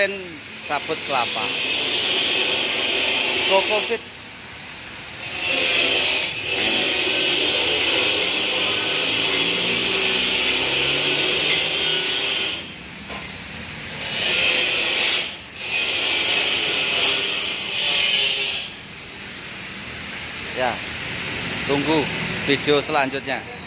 mesin sabut kelapa. Kokopit. Ya, tunggu video selanjutnya.